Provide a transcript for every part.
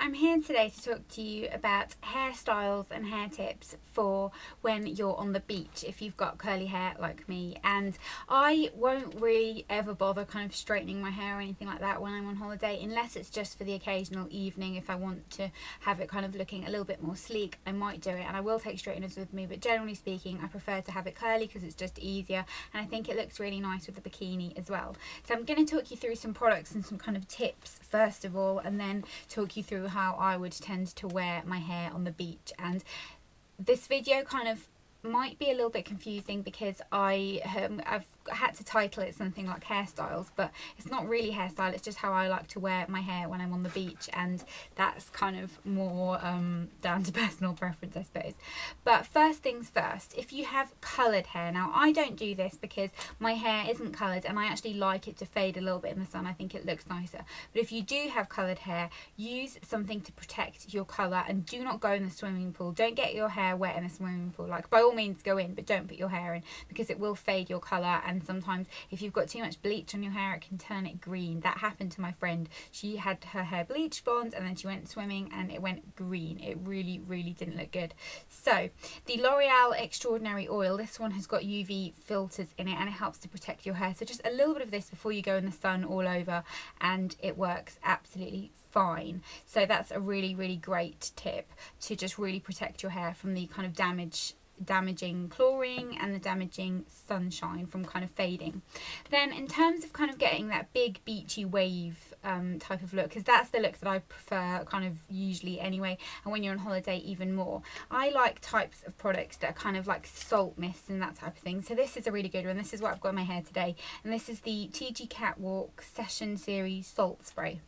I'm here today to talk to you about hairstyles and hair tips for when you're on the beach if you've got curly hair like me. And I won't really ever bother kind of straightening my hair or anything like that when I'm on holiday, unless it's just for the occasional evening. If I want to have it kind of looking a little bit more sleek, I might do it, and I will take straighteners with me, but generally speaking I prefer to have it curly because it's just easier, and I think it looks really nice with the bikini as well. So I'm going to talk you through some products and some kind of tips first of all, and then talk you through how I would tend to wear my hair on the beach. And this video kind of might be a little bit confusing because I've had to title it something like hairstyles, but it's not really hairstyle, it's just how I like to wear my hair when I'm on the beach, and that's kind of more down to personal preference, I suppose. But first things first, if you have coloured hair, now I don't do this because my hair isn't coloured and I actually like it to fade a little bit in the sun. I think it looks nicer. But if you do have coloured hair, use something to protect your colour, and do not go in the swimming pool. Don't get your hair wet in the swimming pool. Like, by all means go in, but don't put your hair in because it will fade your colour, and sometimes if you've got too much bleach on your hair it can turn it green. That happened to my friend. She had her hair bleach blonde and then she went swimming and it went green. It really didn't look good. So the L'Oreal Extraordinary Oil, this one has got UV filters in it and it helps to protect your hair. So just a little bit of this before you go in the sun all over and it works absolutely fine. So that's a really great tip to just really protect your hair from the kind of damaging chlorine and the damaging sunshine from kind of fading. Then in terms of kind of getting that big beachy wave type of look, because that's the look that I prefer kind of usually anyway, and when you're on holiday even more, I like types of products that are kind of like salt mist and that type of thing. So this is a really good one. This is what I've got in my hair today, and this is the TG Catwalk Session Series Salt Spray.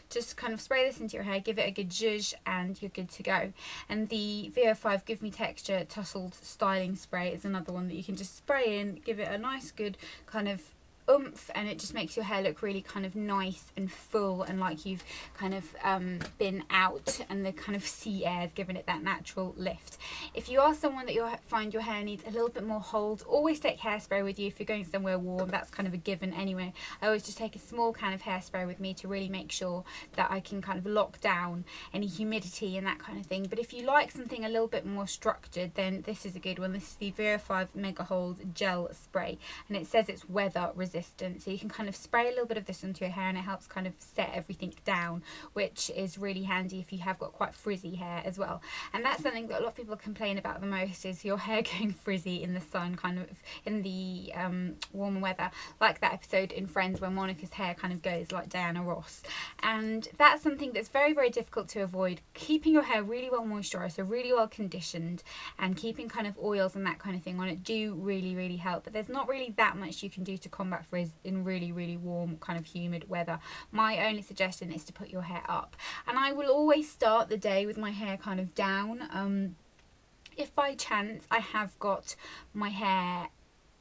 Just kind of spray this into your hair, give it a good zhuzh, and you're good to go. And the VO5 Give Me Texture Tousled Styling Spray is another one that you can just spray in, give it a nice good kind of oomph, and it just makes your hair look really kind of nice and full and like you've kind of been out, and the kind of sea air is giving it that natural lift. If you are someone that you find your hair needs a little bit more hold, always take hairspray with you if you're going somewhere warm. That's kind of a given anyway. I always just take a small can of hairspray with me to really make sure that I can kind of lock down any humidity and that kind of thing. But if you like something a little bit more structured, then this is a good one. This is the VO5 Mega Hold Gel Spray, and it says it's weather resistant. So you can kind of spray a little bit of this onto your hair and it helps kind of set everything down, which is really handy if you have got quite frizzy hair as well. And that's something that a lot of people complain about the most, is your hair going frizzy in the sun, kind of in the warmer weather, like that episode in Friends where Monica's hair kind of goes like Diana Ross. And that's something that's very difficult to avoid. Keeping your hair really well moisturised, so really well conditioned, and keeping kind of oils and that kind of thing on it do really help. But there's not really that much you can do to combat frizz in really warm kind of humid weather. My only suggestion is to put your hair up, and I will always start the day with my hair kind of down. If by chance I have got my hair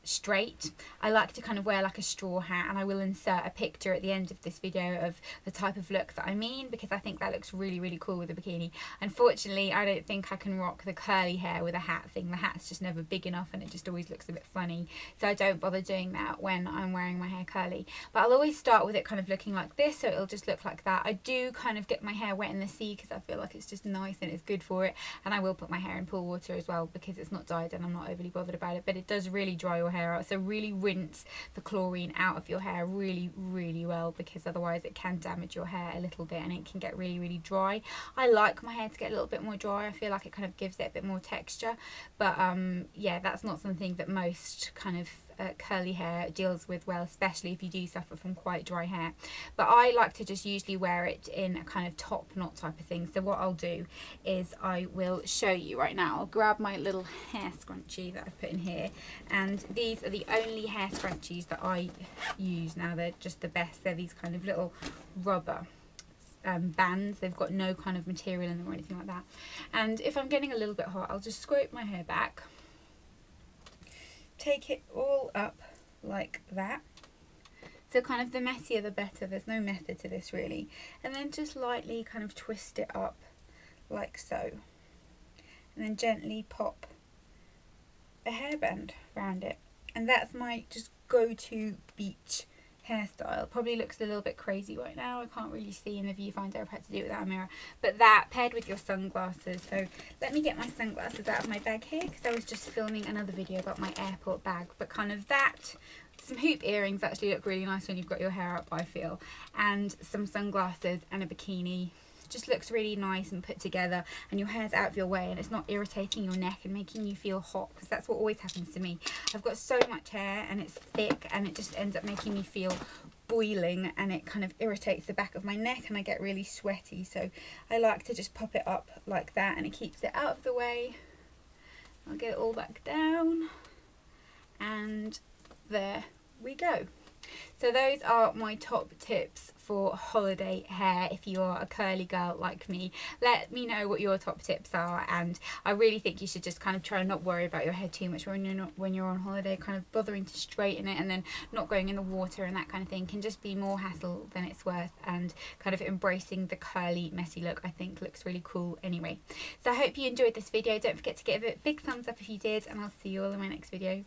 straight, I like to kind of wear like a straw hat, and I will insert a picture at the end of this video of the type of look that I mean, because I think that looks really cool with a bikini. Unfortunately, I don't think I can rock the curly hair with a hat thing. The hat's just never big enough and it just always looks a bit funny, so I don't bother doing that when I'm wearing my hair curly. But I'll always start with it kind of looking like this, so it'll just look like that. I do kind of get my hair wet in the sea because I feel like it's just nice and it's good for it, and I will put my hair in pool water as well because it's not dyed and I'm not overly bothered about it, but it does really dry your hair out. So really rinse the chlorine out of your hair really well, because otherwise it can damage your hair a little bit and it can get really dry. I like my hair to get a little bit more dry. I feel like it kind of gives it a bit more texture, but yeah, that's not something that most kind of curly hair deals with well, especially if you do suffer from quite dry hair. But I like to just usually wear it in a kind of top knot type of thing. So what I'll do is I will show you right now. I'll grab my little hair scrunchie that I've put in here, and these are the only hair scrunchies that I use now. They're just the best. They're these kind of little rubber bands. They've got no kind of material in them or anything like that. And if I'm getting a little bit hot, I'll just scrape my hair back, take it all up like that. So kind of the messier the better. There's no method to this really. And then just lightly kind of twist it up like so, and then gently pop a hairband around it. And that's my just go-to beach hairstyle. Probably looks a little bit crazy right now. I can't really see in the viewfinder. I've had to do it without a mirror. But that paired with your sunglasses. So let me get my sunglasses out of my bag here, because I was just filming another video about my airport bag. But kind of that, some hoop earrings actually look really nice when you've got your hair up, I feel. And some sunglasses and a bikini. Just looks really nice and put together, and your hair's out of your way and it's not irritating your neck and making you feel hot, because that's what always happens to me. I've got so much hair and it's thick and it just ends up making me feel boiling, and it kind of irritates the back of my neck and I get really sweaty. So I like to just pop it up like that, and it keeps it out of the way. I'll get it all back down, and there we go. So those are my top tips for holiday hair if you are a curly girl like me. Let me know what your top tips are, and I really think you should just kind of try and not worry about your hair too much when you're on holiday. Kind of bothering to straighten it and then not going in the water and that kind of thing can just be more hassle than it's worth, and kind of embracing the curly messy look I think looks really cool anyway. So I hope you enjoyed this video. Don't forget to give it a big thumbs up if you did, and I'll see you all in my next video.